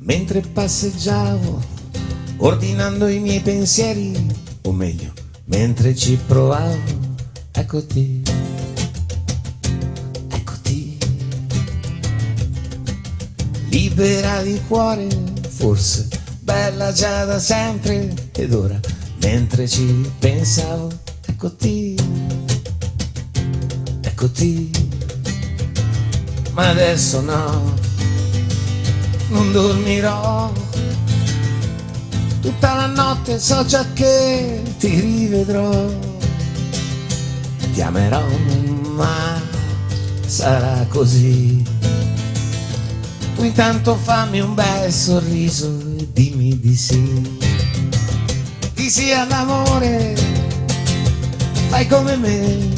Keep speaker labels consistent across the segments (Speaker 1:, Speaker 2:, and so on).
Speaker 1: mentre passeggiavo, ordinando i miei pensieri, o meglio, mentre ci provavo, eccoti, eccoti, libera di cuore, forse bella già da sempre, ed ora, mentre ci pensavo, eccoti, eccoti, ma adesso no, non dormirò. Tutta la notte so già che ti rivedrò, ti amerò, ma sarà così. Tu intanto fammi un bel sorriso e dimmi di sì. Di sì all'amore, fai come me,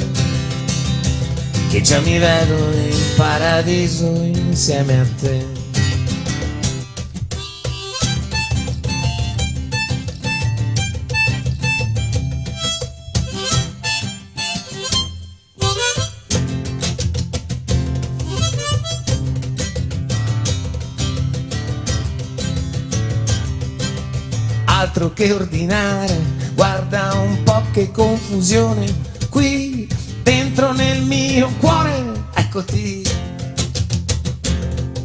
Speaker 1: che già mi vedo in paradiso insieme a te. Altro che ordinare, guarda un po' che confusione qui dentro nel mio cuore, eccoti,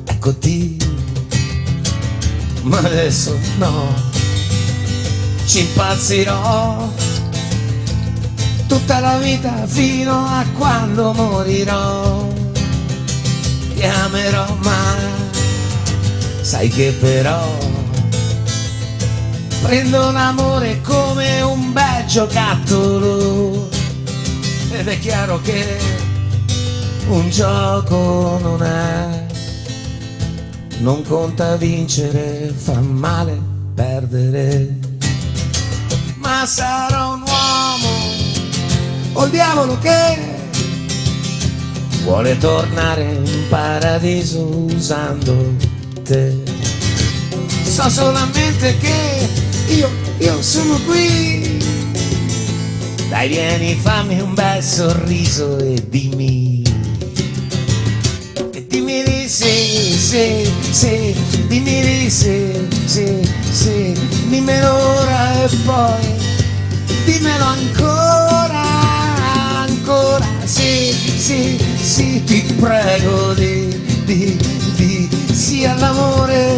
Speaker 1: eccoti, ma adesso no, ci impazzirò tutta la vita fino a quando morirò, ti amerò, ma sai che però prendo l'amore come un bel giocattolo, ed è chiaro che un gioco non è, non conta vincere, fa male perdere. Ma sarò un uomo o il diavolo che vuole tornare in paradiso usando te. So solamente che io sono qui. Dai, vieni, fammi un bel sorriso e dimmi di sì, sì, sì, dimmi di sì, sì, sì, dimmelo ora e poi dimmelo ancora, ancora, sì, sì, sì, ti prego di sì all'amore,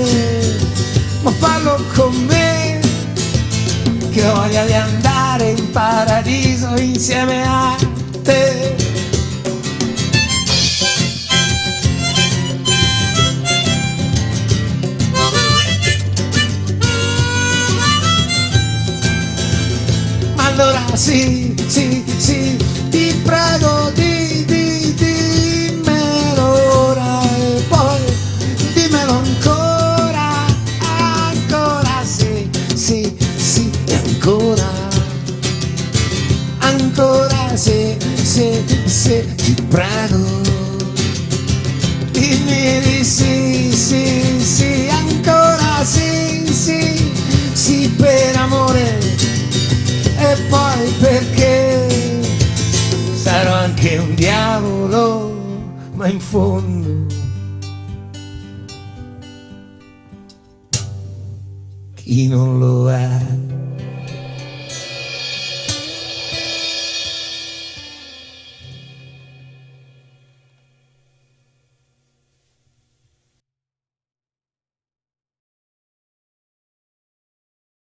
Speaker 1: ma fallo con me, che ho voglia di andare in paradiso insieme a te. Ma allora sì, sì, sì, ti prego dimmelo ora e poi dimmelo ancora, ancora, sì, sì, sì, e ancora, ancora, sì, sì, sì, ti prego, dimmi di sì, sì, sì, ancora, sì, sì, sì, per amore, e poi perché sarò anche un diavolo, ma in fondo chi non lo è.